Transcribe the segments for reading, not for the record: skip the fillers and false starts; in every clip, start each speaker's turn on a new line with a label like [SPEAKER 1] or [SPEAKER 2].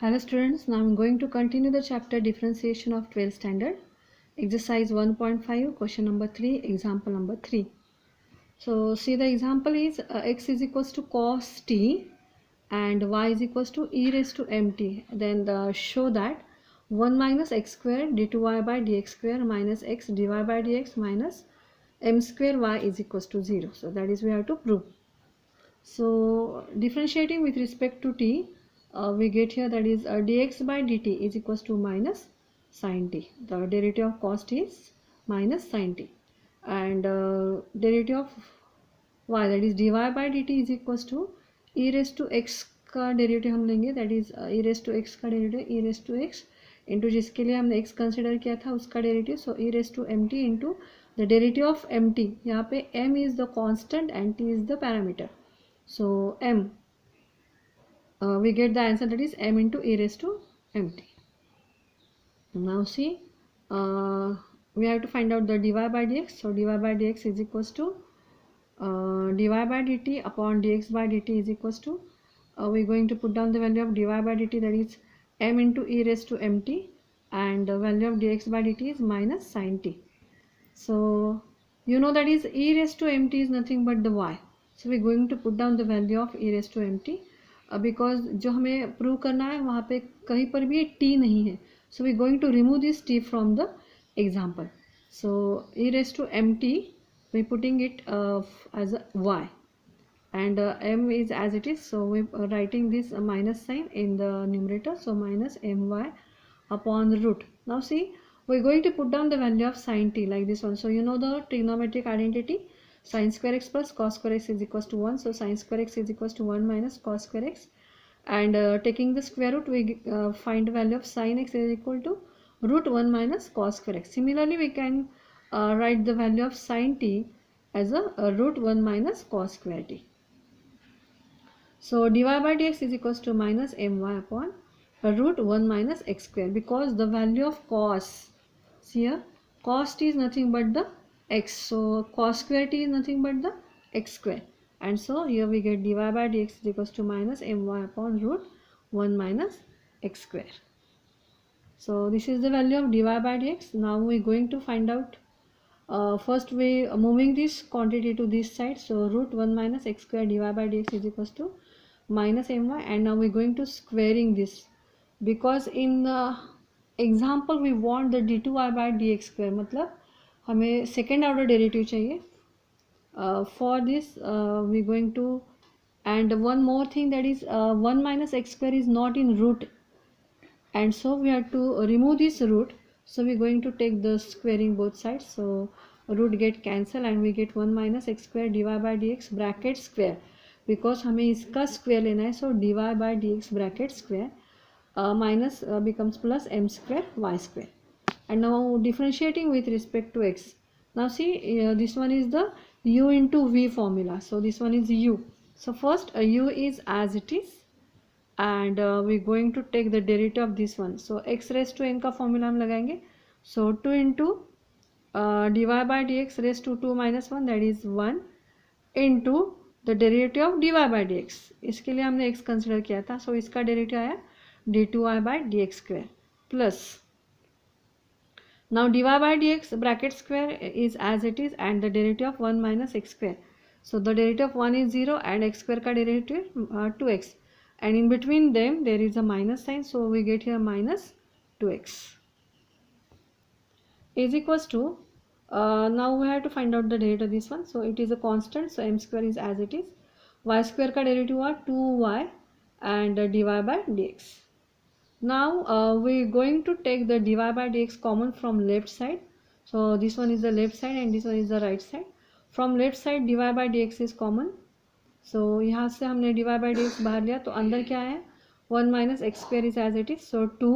[SPEAKER 1] Hello students, now I am going to continue the chapter differentiation of 12th standard, exercise 1.5, question number 3, example number 3. So see, the example is x is equals to cos t and y is equals to e raised to mt. Then show that 1 minus x square d2y by dx square minus x dy by dx minus m square y is equals to 0. So that is we have to prove. So differentiating with respect to t, we get here that is dx by dt is equals to minus sin t. The derivative of cos t is minus sin t, and derivative of y, that is dy by dt is equals to e raised to x का derivative हम लेंगे, that is e raised to x का derivative e raised to x into जिसके लिए हमने x consider किया था उसका derivative, so e raised to mt into the derivative of mt. यहाँ पे m is the constant and t is the parameter. So m, we get the answer, that is m into e raised to mt. Now see, we have to find out the dy by dx. So dy by dx is equals to dy by dt upon dx by dt is equals to, we are going to put down the value of dy by dt, that is m into e raised to mt, and the value of dx by dt is minus sin t. So you know that is e raised to mt is nothing but the y. So we are going to put down the value of e raised to mt, because जो हमें prove करना है वहाँ पे कहीं पर भी t नहीं है. So we are going to remove this t from the example. So e raised to mt, we are putting it as a y, and m is as it is. So we are writing this minus sign in the numerator. So minus my upon the root. Now see, we are going to put down the value of sin t like this one. So you know the trigonometric identity, sin square x plus cos square x is equals to 1. So sin square x is equals to 1 minus cos square x, and taking the square root, we find the value of sin x is equal to root 1 minus cos square x. Similarly, we can write the value of sin t as a root 1 minus cos square t. So dy by dx is equals to minus my upon root 1 minus x square, because the value of cos, see here, cos t is nothing but the x, so cos square t is nothing but the x square, and so here we get dy by dx is equals to minus my upon root 1 minus x square. So this is the value of dy by dx. Now we are going to find out, first we are moving this quantity to this side, so root 1 minus x square dy by dx is equals to minus my, and now we are going to squaring this, because in the example we want the d2y by dx square, मतलब हमें second order derivative चाहिए. For this we going to, and one more thing, that is 1 minus x square is not in root, and so we have to remove this root. So we going to take the squaring both sides. So root get cancel and we get 1 minus x square d y by d x bracket square, because हमें इसका square लेना है. So D y by d x bracket square minus becomes plus m square y square. And now differentiating with respect to x. Now see, this one is the u into v formula. So this one is u. So first u is as it is, and we're going to take the derivative of this one. So x raised to n का formula हम लगाएंगे. So 2 into dy by dx raised to 2 minus 1, that is 1 into the derivative of dy by dx. इसके लिए हमने x consider किया था. So इसका derivative आया d2y by dx square plus, now dy by dx bracket square is as it is, and the derivative of 1 minus x square. So the derivative of 1 is 0 and x square का derivative 2x, and in between them there is a minus sign, so we get here minus 2x is equals to, now we have to find out the derivative of this one. So it is a constant, so m square is as it is, y square का derivative हुआ 2y and dy by dx. Now we are going to take the dy by dx common from left side. So this one is the left side and this one is the right side. From left side dy by dx is common. So यहाँ से हमने dy by dx बाहर लिया, तो अंदर क्या है, 1 minus x square is as it is. So 2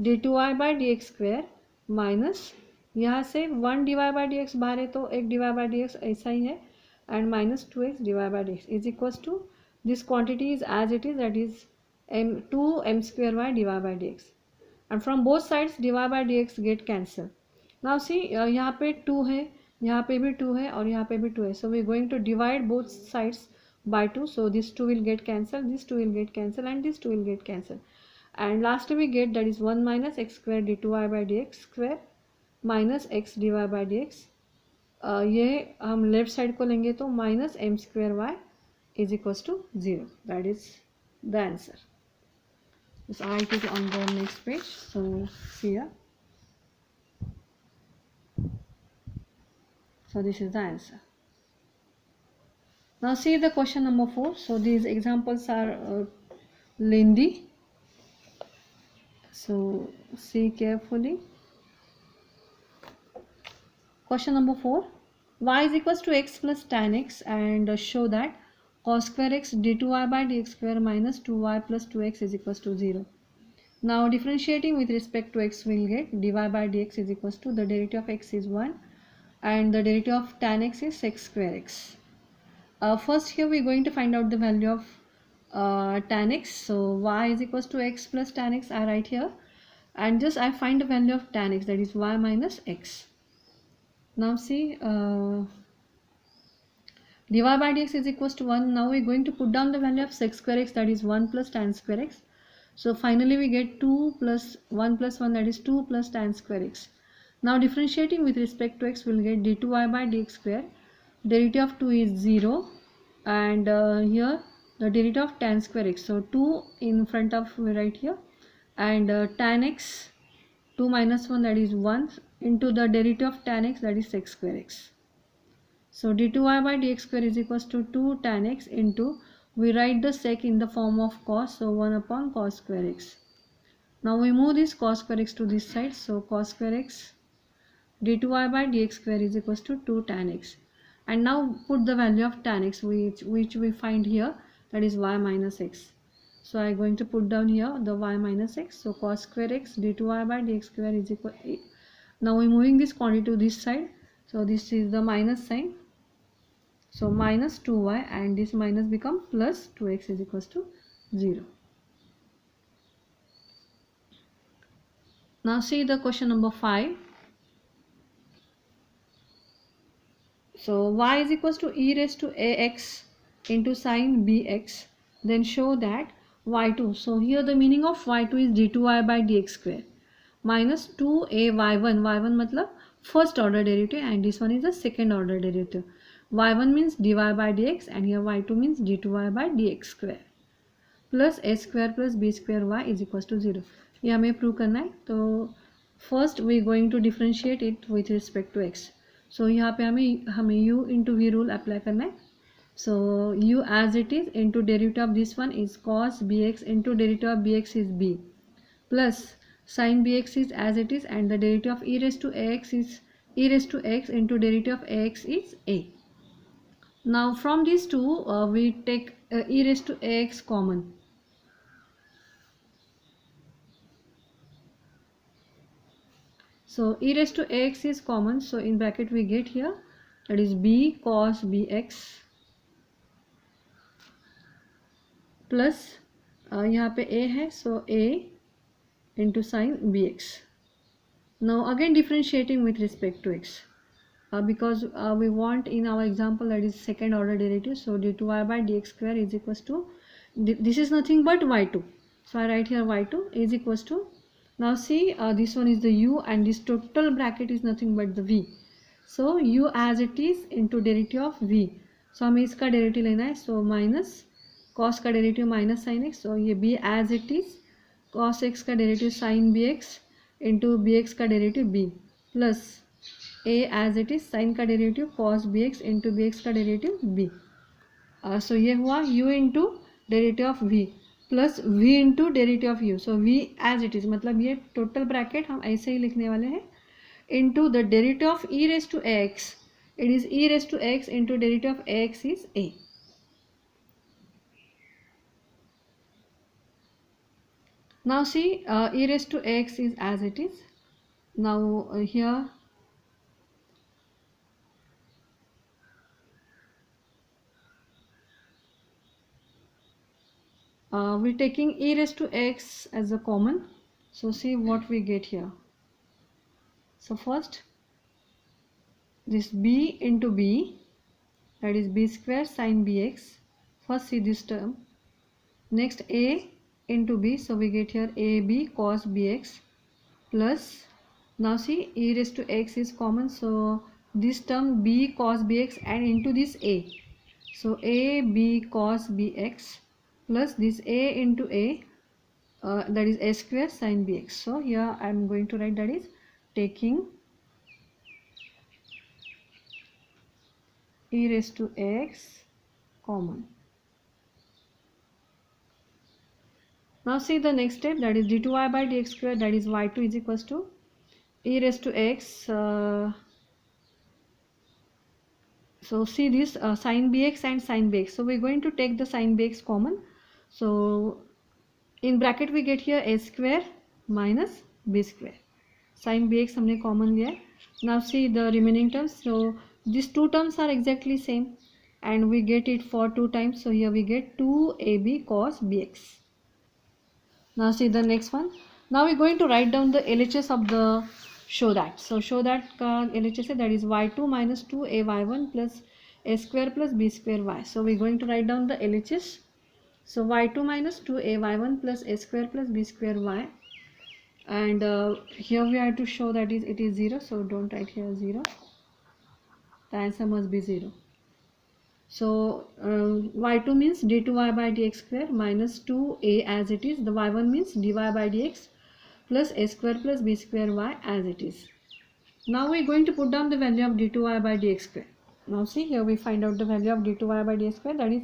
[SPEAKER 1] d2y by dx square minus, यहाँ से 1 dy by dx बाहर है तो एक dy by dx ऐसा ही है, and minus 2x dy by dx is equals to, this quantity is as it is, that is m square y dy by dx, and from both sides dy by dx get cancel. Now see, यहाँ पे 2 है, यहाँ पे भी 2 है और यहाँ पे भी 2 है. So we are going to divide both sides by 2. So this 2 will get cancelled, this 2 will get cancelled, and this 2 will get cancelled, and lastly we get that is 1 minus x square d2y by dx square minus x dy by dx. ये हम left side को लेंगे तो minus m square y is equals to 0. That is the answer. Just I take it on the next page. So see here. So this is the answer. Now see the question number 4. So these examples are lengthy. So see carefully. Question number 4. Y is equals to x plus tan x and show that cos square x d2y by dx square minus 2y plus 2x is equals to 0. Now differentiating with respect to x, we will get dy by dx is equals to the derivative of x is 1 and the derivative of tan x is x square x. First here we are going to find out the value of tan x. So y is equals to x plus tan x I write here, and just I find the value of tan x, that is y minus x. Now see dy by dx is equals to 1. Now we are going to put down the value of sec square x, that is 1 plus tan square x. So finally we get 2 plus 1 plus 1, that is 2 plus tan square x. Now differentiating with respect to x, we will get d2y by dx square. Derivative of 2 is 0 and here the derivative of tan square x. So 2 in front of right here and tan x 2 minus 1, that is 1 into the derivative of tan x, that is sec square x. So d2y by dx square is equals to 2 tan x into, we write the sec in the form of cos, so 1 upon cos square x. Now we move this cos square x to this side, so cos square x d2y by dx square is equals to 2 tan x. And now put the value of tan x which we find here, that is y minus x. So I am going to put down here the y minus x. So cos square x d2y by dx square is equal. Now we are moving this quantity to this side. So this is the minus sign. So minus 2y and this minus become plus 2x is equals to 0. Now see the question number 5. So y is equals to e raised to ax into sine bx. Then show that y2. So here the meaning of y2 is d2y by dx square minus 2ay1. y1 matlab first order derivative and this one is the second order derivative. y1 means dy by dx and here y2 means d2y by dx square plus a square plus b square y is equals to 0. ये हमें prove करना है. तो first we going to differentiate it with respect to x. So यहाँ पे हमें u into v rule apply करना है. So u as it is into derivative of this one is cos bx into derivative of bx is b plus sin bx is as it is and the derivative of e raised to ax is e raised to x into derivative of ax is a. Now from these two we take e raised to ax common. So e raised to ax is common, so in bracket we get here that is b cos bx plus यहाँ पे a है, so a into sin bx. Now again differentiating with respect to x because we want in our example that is second order derivative. So d2y by dx square is equals to this is nothing but y2. So I write here y2 is equals to, now see this one is the u and this total bracket is nothing but the v. So u as it is into derivative of v. So हमें इसका derivative लेना है. So minus cos का derivative minus sin x. So ये b as it is cos x का derivative sin bx into bx का derivative b plus a as it is sin का derivative cos bx into bx का derivative b. So ये हुआ u into derivative of v plus v into derivative of u. So v as it is मतलब ये total bracket हम ऐसे ही लिखने वाले हैं into the derivative of e raise to x. It is e raise to x into derivative of x is a. Now see e raised to x is as it is. Now here we're taking e raised to x as a common. So see what we get here. So first this b into b, that is b square sin bx. First see this term. Next a into b, so we get here ab cos bx plus, now see e raised to x is common, so this term b cos bx and into this a, so a b cos bx plus this a into a, that is a square sin bx. So here I am going to write that is taking e raised to x common. Now see the next step, that is d2y by dx square, that is y2 is equals to e raised to x. So see this sin bx and sin bx, so we're going to take the sin bx common. So in bracket we get here a square minus b square, sin bx हमने common लिया है. Now see the remaining terms, so these two terms are exactly same and we get it for 2 times, so here we get 2ab cos bx. Now see the next one. Now we're going to write down the LHS of the show that. So show that का LHS है, that is y2 minus 2ay1 plus a square plus b square y. So we're going to write down the LHS. So y2 minus 2ay1 plus a square plus b square y, and here we have to show that it is 0, so don't write here 0. The answer must be 0. So y2 means d2y by dx square minus 2a as it is, the y1 means dy by dx plus a square plus b square y as it is. Now we're going to put down the value of d2y by dx square. Now see here we find out the value of d2y by dx square, that is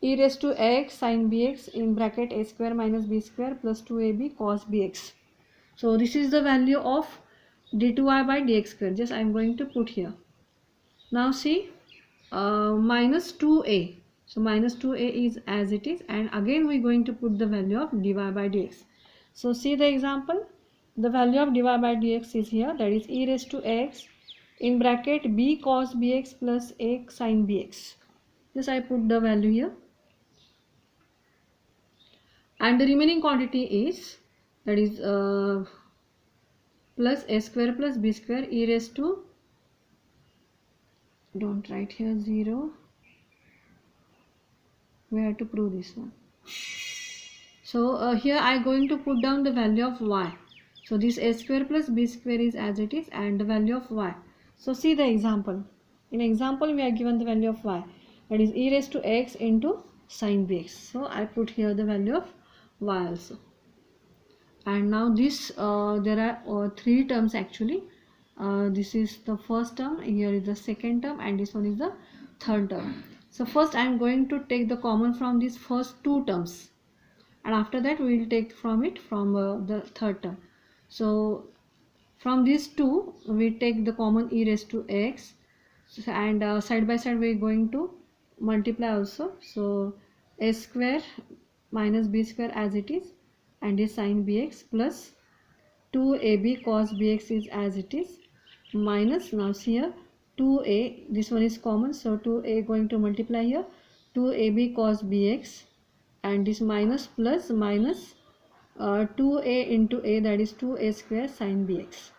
[SPEAKER 1] e raised to x sin bx in bracket a square minus b square plus 2ab cos bx. So this is the value of d2y by dx square, just I am going to put here. Now see minus 2a, so minus 2a is as it is, and again we are going to put the value of dy by dx. So see the example, the value of dy by dx is here, that is e raised to x in bracket b cos bx plus a sin bx. This I put the value here, and the remaining quantity is, that is plus a square plus b square e raised to, don't write here 0, we have to prove this one. So here I am going to put down the value of y. So this a square plus b square is as it is, and the value of y. So see the example. In example we are given the value of y, that is e raised to x into sin bx. So I put here the value of y also. And now this there are 3 terms actually. This is the first term, here is the second term, and this one is the third term. So first I am going to take the common from these first 2 terms, and after that we will take from it from the third term. So from these 2 we take the common e raised to x, and side by side we are going to multiply also. So a square minus b square as it is, and is sin bx plus 2ab cos bx is as it is, minus, now see here 2a, this one is common, so 2a going to multiply here, 2ab cos bx, and this minus plus minus 2a into a, that is 2a square sin bx.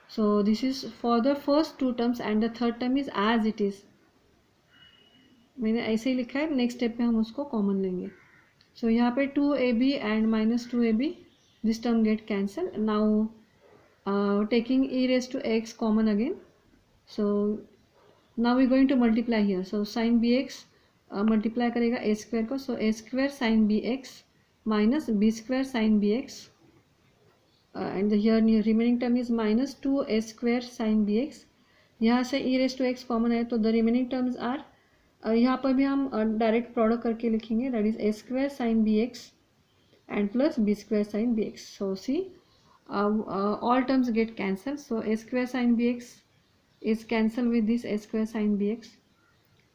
[SPEAKER 1] So this is for the first 2 terms, and the third term is as it is. मैंने ऐसे ही लिखा है, next step पे हम उसको common लेंगे. सो यहाँ पे 2ab and minus 2ab, this term get cancelled. Now taking e raised to x common again, so now we are going to multiply here. So sin bx multiply करेगा a square को, so a square sin bx minus b square sin bx, and here remaining term is minus 2a square sin bx. यहाँ से e raised to x common है, तो the remaining terms are, यहाँ पर भी हम direct product करके लिखेंगे, that is a square sin bx and plus b square sin bx. So see all terms get cancelled, so a square sin bx is cancelled with this a square sin bx,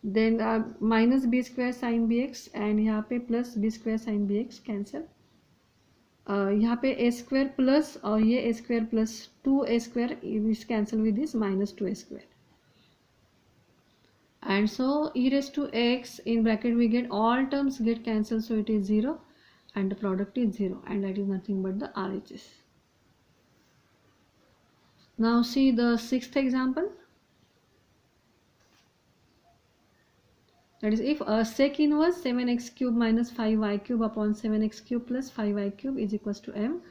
[SPEAKER 1] then minus b square sin bx, and यहाँ पे plus b square sin bx cancel. यहाँ पे a square plus और ये a square plus 2a square is cancel with this minus 2a square. And so e raised to x in bracket we get all terms get cancelled, so it is 0 and the product is 0, and that is nothing but the RHS. Now see the 6th example, That is, if sec inverse 7x cube minus 5y cube upon 7x cube plus 5y cube is equals to m,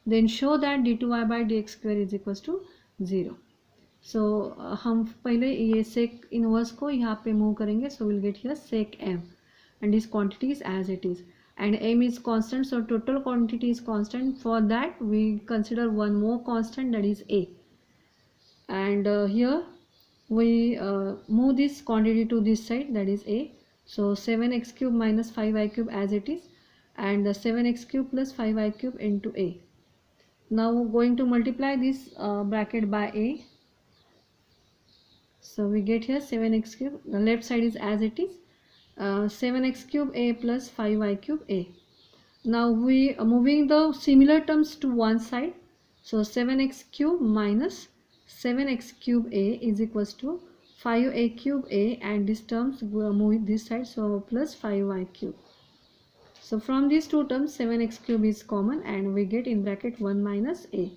[SPEAKER 1] then show that d2y by dx square is equals to 0. So हम पहले ये sec inverse को यहाँ पे move करेंगे, so we'll get here sec m and this quantity is as it is, and m is constant, so total quantity is constant. For that we consider one more constant, that is a, and here we move this quantity to this side, that is a. So 7x cube minus 5y cube as it is, and the 7x cube plus 5y cube into a. Now going to multiply this bracket by a, so we get here 7x cube, the left side is as it is, 7x cube a plus 5y cube a. Now we are moving the similar terms to one side, so 7x cube minus 7x cube a is equals to 5a cube a, and these terms will move this side, so plus 5y cube. So from these two terms 7x cube is common, and we get in bracket 1 minus a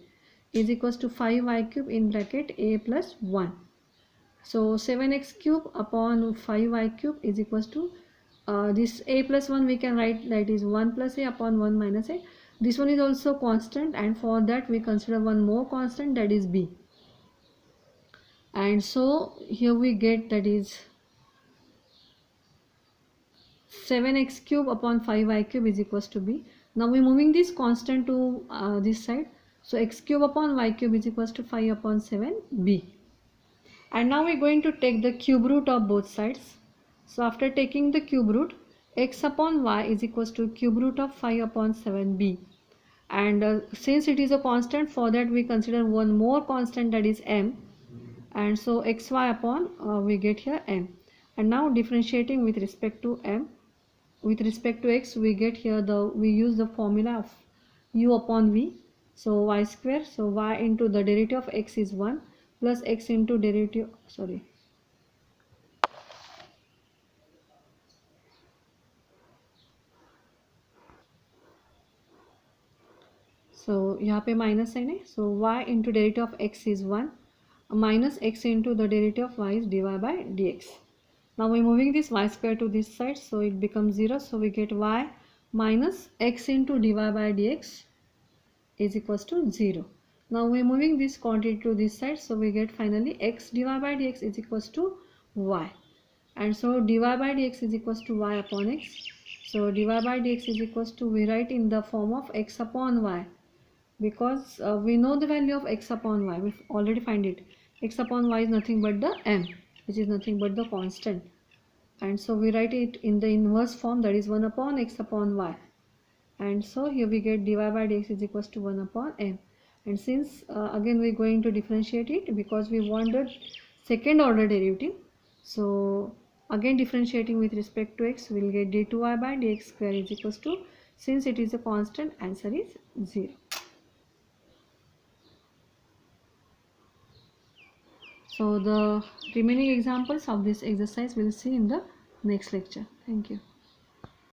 [SPEAKER 1] is equals to 5y cube in bracket a plus 1. So 7x cube upon 5y cube is equals to this a plus 1 we can write, that is 1 plus a upon 1 minus a. This one is also constant, and for that we consider one more constant, that is b. And so here we get, that is 7x cube upon 5y cube is equals to b. Now we are moving this constant to this side, so x cube upon y cube is equals to 5 upon 7b. And now we are going to take the cube root of both sides. So after taking the cube root, x upon y is equals to cube root of 5 upon 7b. And since it is a constant, for that we consider one more constant, that is m. And so xy upon we get here m. And now differentiating with respect to m, with respect to x, we get here we use the formula of u upon v. So y square, so y into the derivative of x is 1 plus x into derivative, sorry, so यहाँ पे minus sign है, so y into derivative of x is 1 minus x into the derivative of y is dy by dx. Now we are moving this y square to this side, so it becomes 0, so we get y minus x into dy by dx is equals to 0. Now we are moving this quantity to this side, so we get finally x dy by dx is equals to y, and so dy by dx is equals to y upon x. So dy by dx is equals to, we write in the form of x upon y, because we know the value of x upon y, we already find it. X upon y is nothing but the m, which is nothing but the constant, and so we write it in the inverse form, that is 1 upon x upon y. And so here we get dy by dx is equals to 1 upon m. And since again we are going to differentiate it, because we want the second order derivative, so again differentiating with respect to x, we will get d2y by dx square is equals to, since it is a constant, answer is 0. So the remaining examples of this exercise we will see in the next lecture. Thank you.